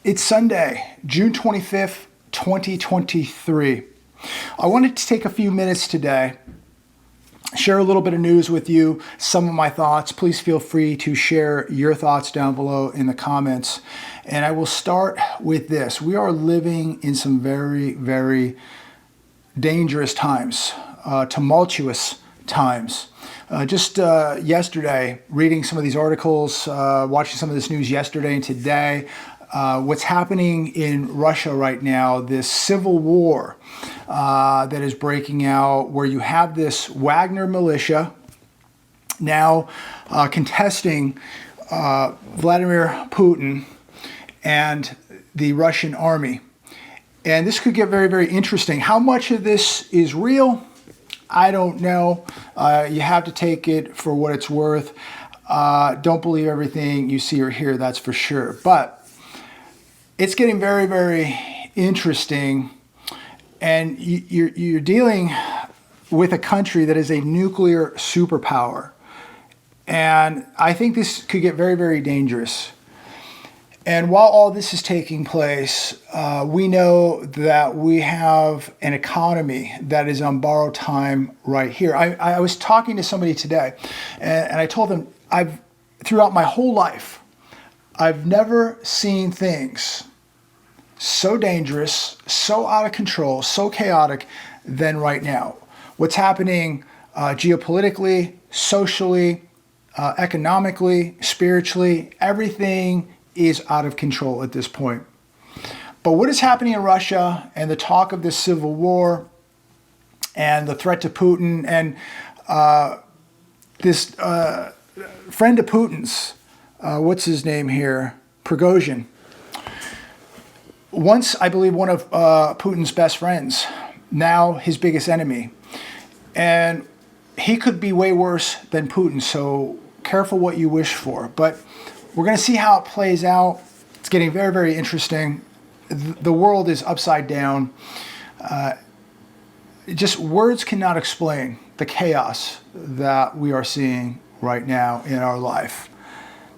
It's Sunday, June 25th, 2023. I wanted to take a few minutes today, share a little bit of news with you, some of my thoughts. Please feel free to share your thoughts down below in the comments. And I will start with this. We are living in some very, very dangerous times, tumultuous times. Just yesterday, reading some of these articles, watching some of this news yesterday and today, what's happening in Russia right now, this civil war that is breaking out, where you have this Wagner militia now contesting Vladimir Putin and the Russian army. And this could get very, very interesting. How much of this is real? I don't know. You have to take it for what it's worth. Don't believe everything you see or hear, that's for sure. But it's getting very, very interesting, and you're dealing with a country that is a nuclear superpower. And I think this could get very, very dangerous. And while all this is taking place, we know that we have an economy that is on borrowed time right here. I was talking to somebody today, and I told them, throughout my whole life, I've never seen things so dangerous, so out of control, so chaotic than right now. What's happening geopolitically, socially, economically, spiritually, everything is out of control at this point. But what is happening in Russia and the talk of this civil war and the threat to Putin and this friend of Putin's, what's his name here, Prigozhin, once, I believe, one of Putin's best friends, now his biggest enemy. And he could be way worse than Putin, so careful what you wish for. But we're going to see how it plays out. It's getting very, very interesting. The world is upside down. Just words cannot explain the chaos that we are seeing right now in our life.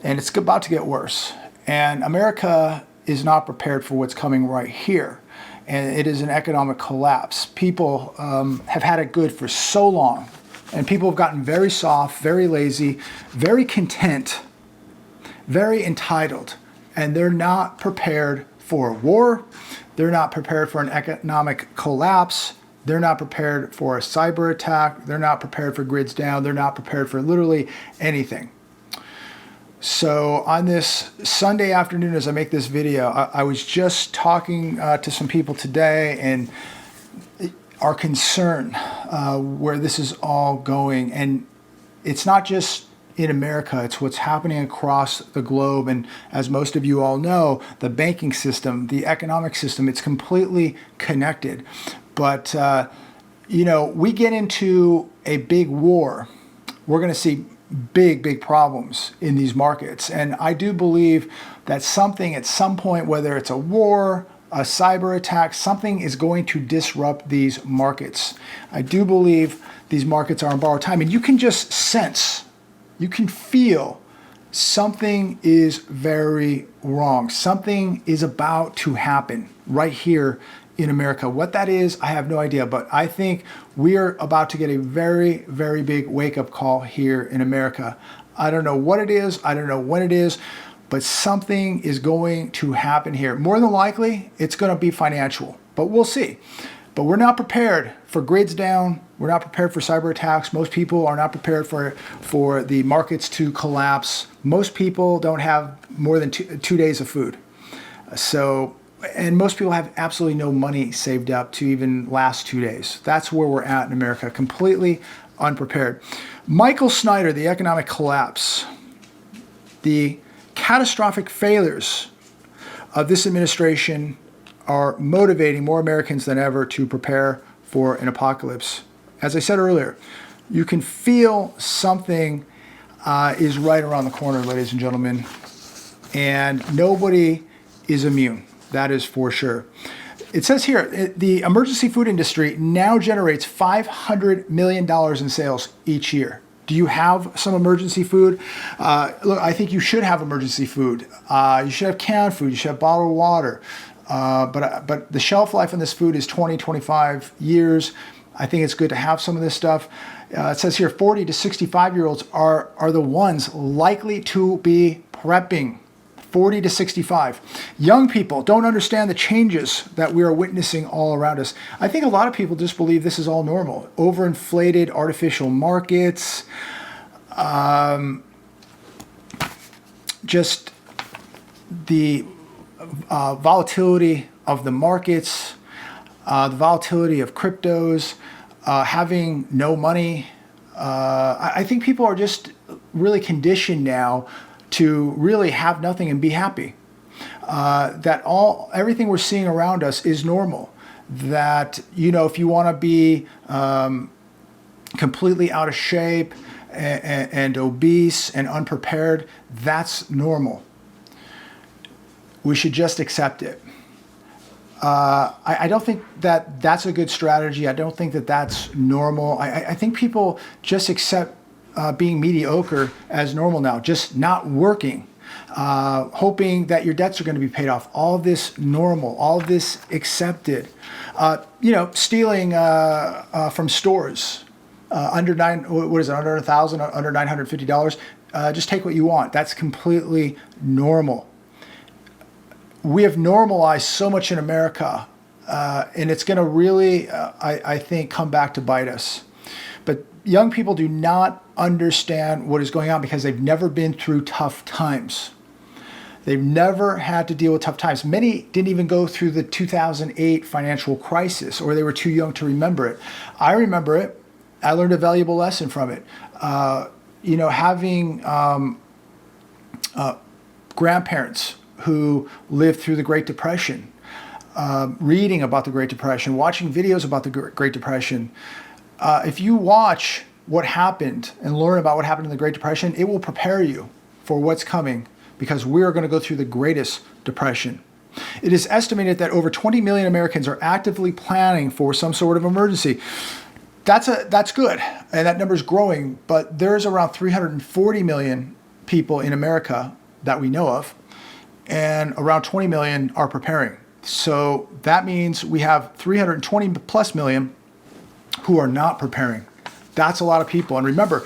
And it's about to get worse. And America is not prepared for what's coming right here. And it is an economic collapse. People have had it good for so long. And people have gotten very soft, very lazy, very content, very entitled. And they're not prepared for a war. They're not prepared for an economic collapse. They're not prepared for a cyber attack. They're not prepared for grids down. They're not prepared for literally anything. So on this Sunday afternoon, as I make this video, I was just talking to some people today and are concerned where this is all going. And it's not just in America, it's what's happening across the globe. And as most of you all know, the banking system, the economic system, it's completely connected. But, you know, we get into a big war, we're going to see big problems in these markets. And I do believe that something at some point, whether it's a war, a cyber attack, something is going to disrupt these markets. I do believe these markets are on borrowed time, and you can just sense, you can feel something is very wrong. Something is about to happen right here in America. What that is, I have no idea, but I think we are about to get a very, very big wake-up call here in America. I don't know what it is, I don't know when it is, but something is going to happen here. More than likely, it's going to be financial, but we'll see. But we're not prepared for grids down. We're not prepared for cyber attacks. Most people are not prepared for the markets to collapse. Most people don't have more than two days of food. And most people have absolutely no money saved up to even last 2 days. That's where we're at in America, completely unprepared. Michael Snyder, the economic collapse, the catastrophic failures of this administration are motivating more Americans than ever to prepare for an apocalypse. As I said earlier, you can feel something is right around the corner, ladies and gentlemen, and nobody is immune. That is for sure. It says here, the emergency food industry now generates $500 million in sales each year. Do you have some emergency food? Look, I think you should have emergency food. You should have canned food. You should have bottled water. But the shelf life on this food is 20, 25 years. I think it's good to have some of this stuff. It says here 40 to 65-year-olds are the ones likely to be prepping. 40 to 65. Young people don't understand the changes that we are witnessing all around us. I think a lot of people just believe this is all normal. Overinflated artificial markets, just the volatility of the markets, the volatility of cryptos, having no money. I think people are just really conditioned now to really have nothing and be happy. That everything we're seeing around us is normal. That, you know, if you want to be completely out of shape and obese and unprepared, that's normal. We should just accept it. I don't think that that's a good strategy. I don't think that that's normal. I think people just accept being mediocre as normal now, just not working, hoping that your debts are going to be paid off. All of this normal, all of this accepted. You know, stealing from stores under under $1,000, under $950. Just take what you want. That's completely normal. We have normalized so much in America, and it's going to really, I think, come back to bite us. But young people do not understand what is going on because they've never been through tough times. They've never had to deal with tough times. Many didn't even go through the 2008 financial crisis, or they were too young to remember it. I remember it. I learned a valuable lesson from it. You know, having grandparents who lived through the Great Depression, reading about the Great Depression, watching videos about the Great Depression. If you watch what happened and learn about what happened in the Great Depression, it will prepare you for what's coming, because we are going to go through the greatest depression. It is estimated that over 20 million Americans are actively planning for some sort of emergency. That's good, and that number is growing, but there's around 340 million people in America that we know of, and around 20 million are preparing. So that means we have 320 plus million who are not preparing. That's a lot of people. And remember,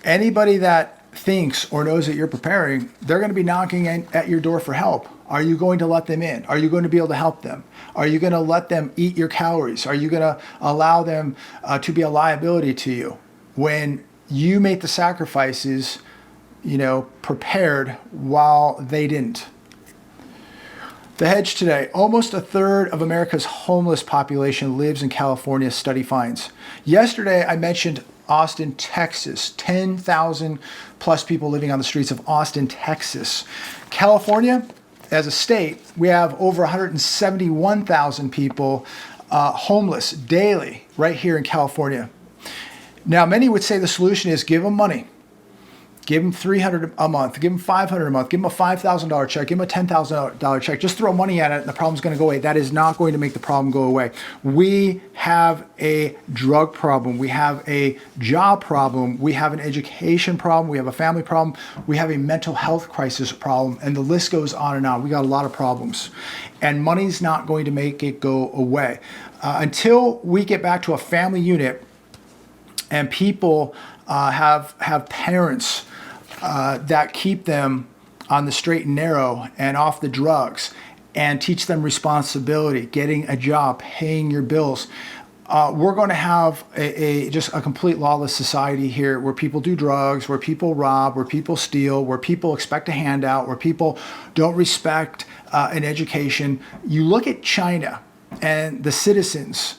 anybody that thinks or knows that you're preparing, they're going to be knocking at your door for help. Are you going to let them in? Are you going to be able to help them? Are you going to let them eat your calories? Are you going to allow them to be a liability to you when you make the sacrifices, you know, prepared while they didn't? The Hedge today, almost a third of America's homeless population lives in California, study finds. Yesterday, I mentioned Austin, Texas, 10,000 plus people living on the streets of Austin, Texas. California, as a state, we have over 171,000 people homeless daily right here in California. Now, many would say the solution is give them money. Give them $300 a month, give them $500 a month, give them a $5,000 check, give them a $10,000 check. Just throw money at it and the problem's going to go away. That is not going to make the problem go away. We have a drug problem. We have a job problem. We have an education problem. We have a family problem. We have a mental health crisis problem. And the list goes on and on. We got a lot of problems. And money's not going to make it go away. Until we get back to a family unit and people have parents that keep them on the straight and narrow and off the drugs and teach them responsibility, getting a job, paying your bills. We're going to have just a complete lawless society here where people do drugs, where people rob, where people steal, where people expect a handout, where people don't respect an education. You look at China and the citizens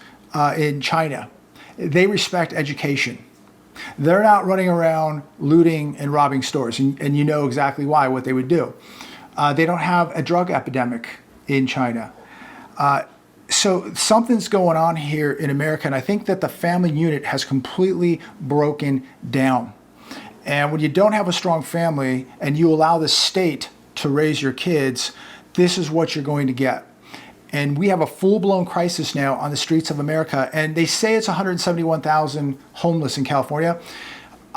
in China, they respect education. They're not running around looting and robbing stores, and you know exactly why, what they would do. They don't have a drug epidemic in China. So something's going on here in America, and I think that the family unit has completely broken down. And when you don't have a strong family and you allow the state to raise your kids, this is what you're going to get. And we have a full-blown crisis now on the streets of America. And they say it's 171,000 homeless in California.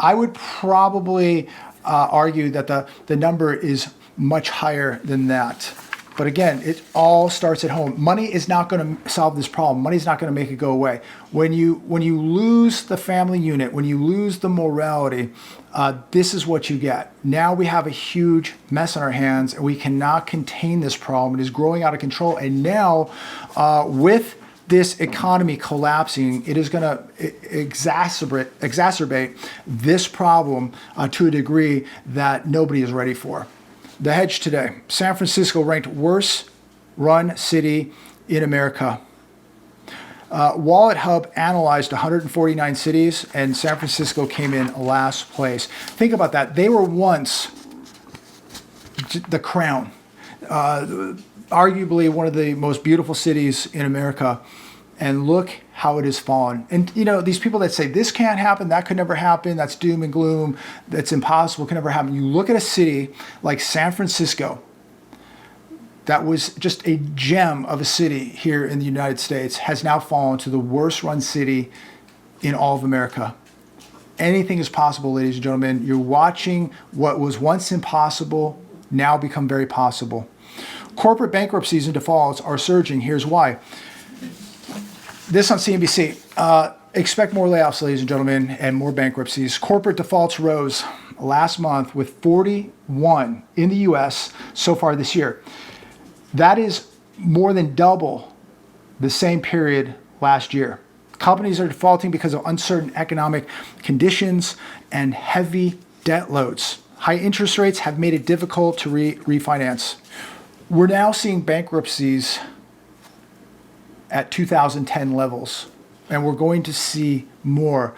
I would probably argue that the number is much higher than that. But again, it all starts at home. Money is not going to solve this problem. Money is not going to make it go away. When you lose the family unit, when you lose the morality, this is what you get. Now we have a huge mess on our hands, and we cannot contain this problem. It is growing out of control. And now, with this economy collapsing, it is going to exacerbate this problem to a degree that nobody is ready for. The Hedge today, San Francisco ranked worst run city in America. Wallet Hub analyzed 149 cities, and San Francisco came in last place. Think about that. They were once the crown, arguably one of the most beautiful cities in America. And look how it has fallen. And you know, these people that say this can't happen, that could never happen, that's doom and gloom, that's impossible, can never happen. You look at a city like San Francisco, that was just a gem of a city here in the United States, has now fallen to the worst run city in all of America. Anything is possible, ladies and gentlemen. You're watching what was once impossible now become very possible. Corporate bankruptcies and defaults are surging. Here's why. This on CNBC. Expect more layoffs, ladies and gentlemen, and more bankruptcies. Corporate defaults rose last month with 41 in the U.S. so far this year. That is more than double the same period last year. Companies are defaulting because of uncertain economic conditions and heavy debt loads. High interest rates have made it difficult to refinance. We're now seeing bankruptcies at 2010 levels, and we're going to see more.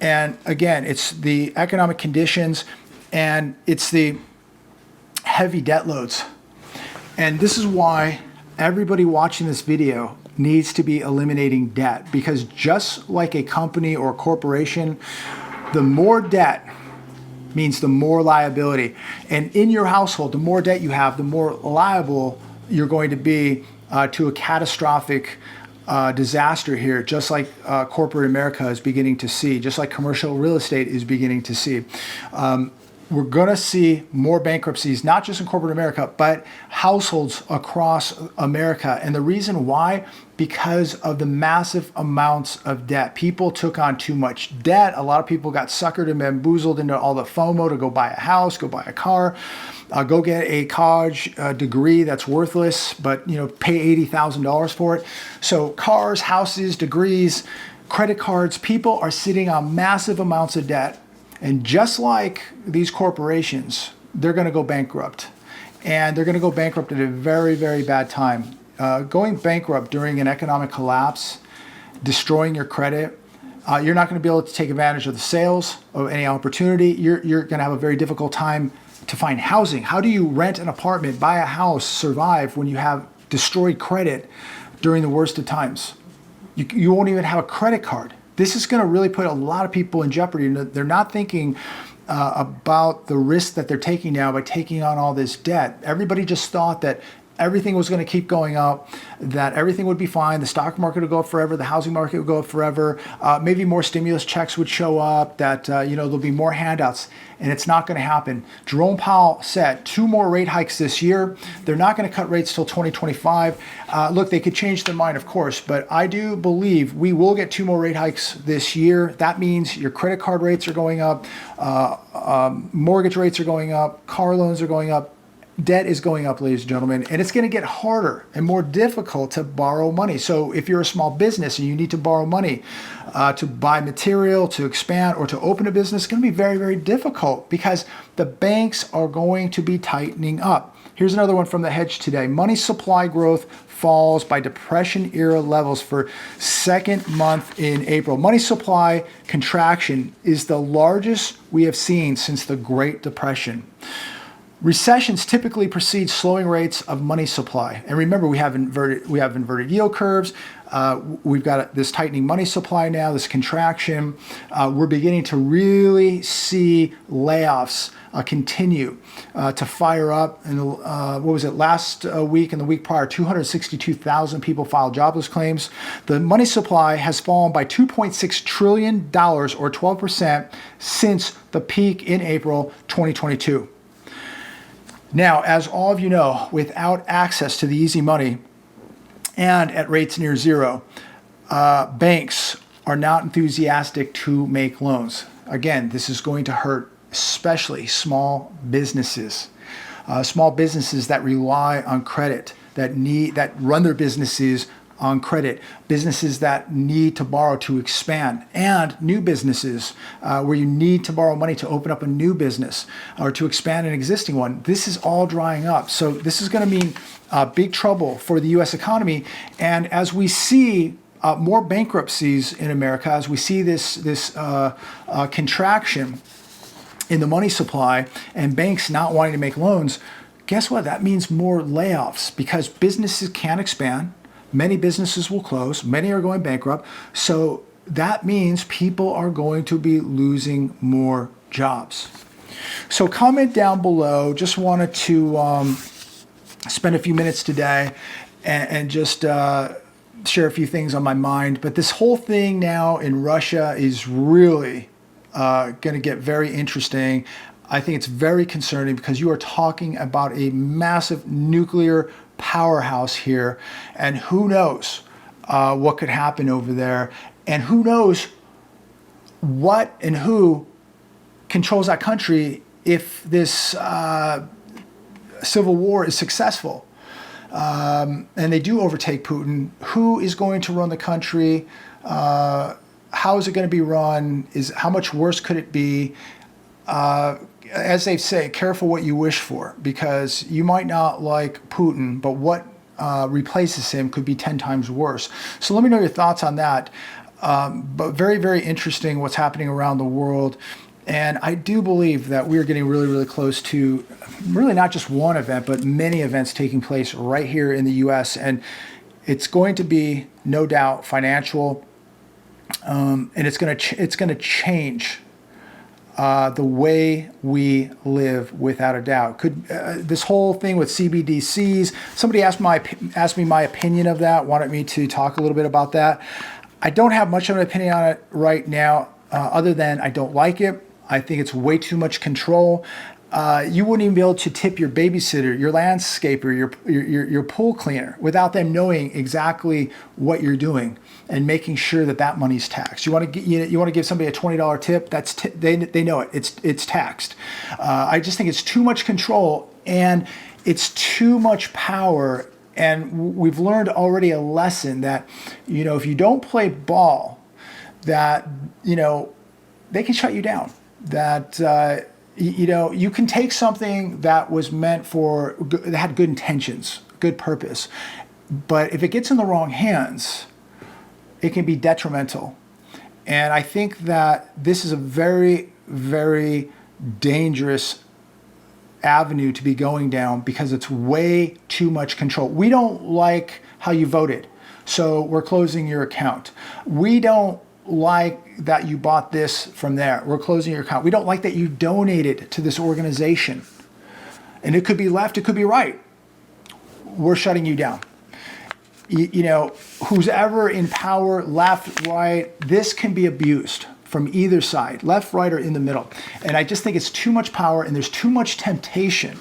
And again, it's the economic conditions and it's the heavy debt loads. And this is why everybody watching this video needs to be eliminating debt, because just like a company or a corporation, the more debt means the more liability. And in your household, the more debt you have, the more liable you're going to be to a catastrophic disaster here, just like corporate America is beginning to see, just like commercial real estate is beginning to see. We're going to see more bankruptcies, not just in corporate America, but households across America. And the reason why, because of the massive amounts of debt. People took on too much debt. A lot of people got suckered and bamboozled into all the FOMO to go buy a house, go buy a car, go get a college degree that's worthless, but pay $80,000 for it. So cars, houses, degrees, credit cards, people are sitting on massive amounts of debt. And just like these corporations, they're going to go bankrupt. And they're going to go bankrupt at a very, very bad time. Going bankrupt during an economic collapse, destroying your credit, you're not going to be able to take advantage of the sales, of any opportunity. You're going to have a very difficult time to find housing. How do you rent an apartment, buy a house, survive when you have destroyed credit during the worst of times? You won't even have a credit card. This is going to really put a lot of people in jeopardy. They're not thinking about the risk that they're taking now by taking on all this debt. Everybody just thought that everything was going to keep going up, that everything would be fine. The stock market would go up forever. The housing market would go up forever. Maybe more stimulus checks would show up, that there'll be more handouts, and it's not going to happen. Jerome Powell said 2 more rate hikes this year. They're not going to cut rates till 2025. Look, they could change their mind, of course, but I do believe we will get 2 more rate hikes this year. That means your credit card rates are going up, mortgage rates are going up, car loans are going up. Debt is going up, ladies and gentlemen, and it's going to get harder and more difficult to borrow money. So if you're a small business and you need to borrow money to buy material, to expand, or to open a business, it's going to be very, very difficult because the banks are going to be tightening up. Here's another one from the Hedge today. Money supply growth falls by Depression-era levels for second month in April. Money supply contraction is the largest we have seen since the Great Depression. Recessions typically precede slowing rates of money supply. And remember, we have inverted yield curves. We've got this tightening money supply now, this contraction. We're beginning to really see layoffs continue to fire up. And what was it, last week and the week prior, 262,000 people filed jobless claims. The money supply has fallen by $2.6 trillion, or 12%, since the peak in April 2022. Now, as all of you know, without access to the easy money and at rates near zero, banks are not enthusiastic to make loans. Again, this is going to hurt especially small businesses that rely on credit, that run their businesses on credit, businesses that need to borrow to expand, and new businesses where you need to borrow money to open up a new business or to expand an existing one. This is all drying up. So this is going to mean big trouble for the U.S. economy. And as we see more bankruptcies in America, as we see this contraction in the money supply and banks not wanting to make loans, guess what? That means more layoffs because businesses can't expand. Many businesses will close. Many are going bankrupt. So that means people are going to be losing more jobs. So comment down below. Just wanted to spend a few minutes today and just share a few things on my mind. But this whole thing now in Russia is really going to get very interesting. I think it's very concerning because you are talking about a massive nuclear powerhouse here, and who knows what could happen over there, and who knows what and who controls that country if this civil war is successful and they do overtake Putin. Who is going to run the country? How is it going to be run? How much worse could it be? As they say, careful what you wish for, because you might not like Putin, but what replaces him could be 10 times worse. So let me know your thoughts on that. But very, very interesting what's happening around the world. And I do believe that we are getting really, really close to really not just one event, but many events taking place right here in the U.S. And it's going to be, no doubt, financial, and it's going to change the way we live, without a doubt. Could this whole thing with CBDCs? Somebody asked me my opinion of that. Wanted me to talk a little bit about that. I don't have much of an opinion on it right now, other than I don't like it. I think it's way too much control. You wouldn't even be able to tip your babysitter, your landscaper, your pool cleaner without them knowing exactly what you're doing and making sure that that money's taxed. You want to give somebody a $20 tip? They know it. It's taxed. I just think it's too much control and it's too much power. And we've learned already a lesson that if you don't play ball, that they can shut you down. That you can take something that was meant that had good intentions, good purpose, but if it gets in the wrong hands, it can be detrimental. And I think that this is a very, very dangerous avenue to be going down because it's way too much control. We don't like how you voted, so we're closing your account. We don't like that you bought this from there. We're closing your account. We don't like that you donated to this organization. And it could be left, it could be right. We're shutting you down. Who's ever in power, left, right, this can be abused from either side, left, right, or in the middle. And I just think it's too much power and there's too much temptation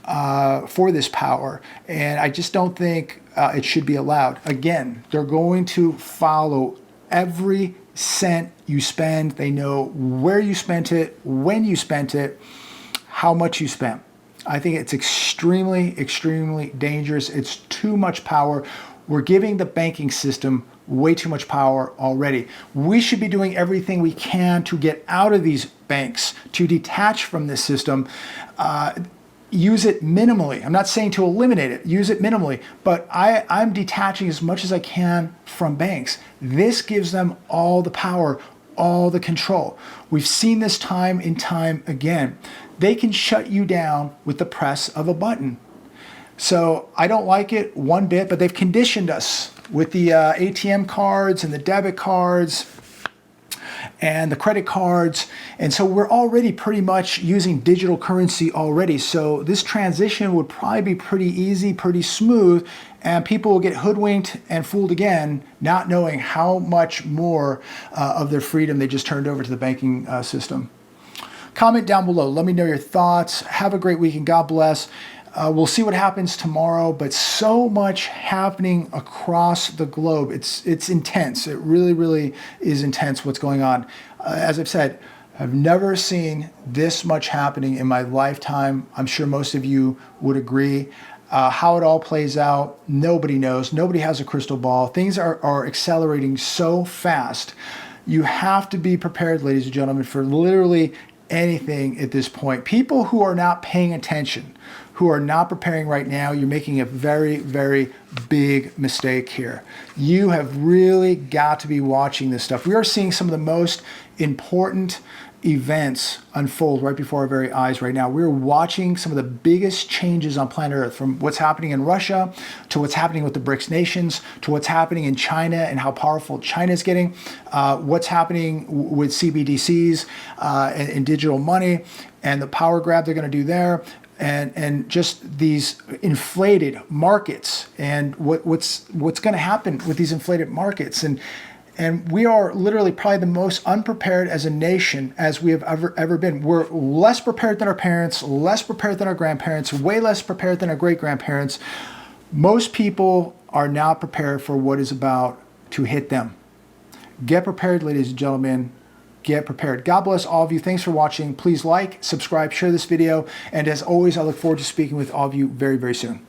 for this power. And I just don't think it should be allowed. Again, they're going to follow every cent you spend. They know where you spent it, when you spent it, how much you spent. I think it's extremely, extremely dangerous. It's too much power. We're giving the banking system way too much power already. We should be doing everything we can to get out of these banks, to detach from this system. Use it minimally. I'm not saying to eliminate it. Use it minimally. But I'm detaching as much as I can from banks. This gives them all the power, all the control. We've seen this time and time again. they can shut you down with the press of a button. So I don't like it one bit, but they've conditioned us with the ATM cards and the debit cards and the credit cards. And so we're already pretty much using digital currency already. So this transition would probably be pretty easy, pretty smooth, and people will get hoodwinked and fooled again, not knowing how much more of their freedom they just turned over to the banking system. Comment down below. Let me know your thoughts. Have a great weekend. God bless. We'll see what happens tomorrow, but so much happening across the globe. It's intense. It really, really is intense what's going on. As I've said, I've never seen this much happening in my lifetime. I'm sure most of you would agree. How it all plays out, nobody knows. Nobody has a crystal ball. Things are accelerating so fast. You have to be prepared, ladies and gentlemen, for literally anything at this point. People who are not paying attention, who are not preparing right now, you're making a very, very big mistake here. You have really got to be watching this stuff. We are seeing some of the most important events unfold right before our very eyes right now. We're watching some of the biggest changes on planet Earth, from what's happening in Russia to what's happening with the BRICS nations to what's happening in China and how powerful China is getting, what's happening with CBDCs and digital money and the power grab they're going to do there. And just these inflated markets and what's going to happen with these inflated markets. And we are literally probably the most unprepared as a nation as we have ever been. We're less prepared than our parents, less prepared than our grandparents, way less prepared than our great-grandparents. Most people are not prepared for what is about to hit them. Get prepared, ladies and gentlemen. Get prepared. God bless all of you. Thanks for watching. Please like, subscribe, share this video. And as always, I look forward to speaking with all of you very, very soon.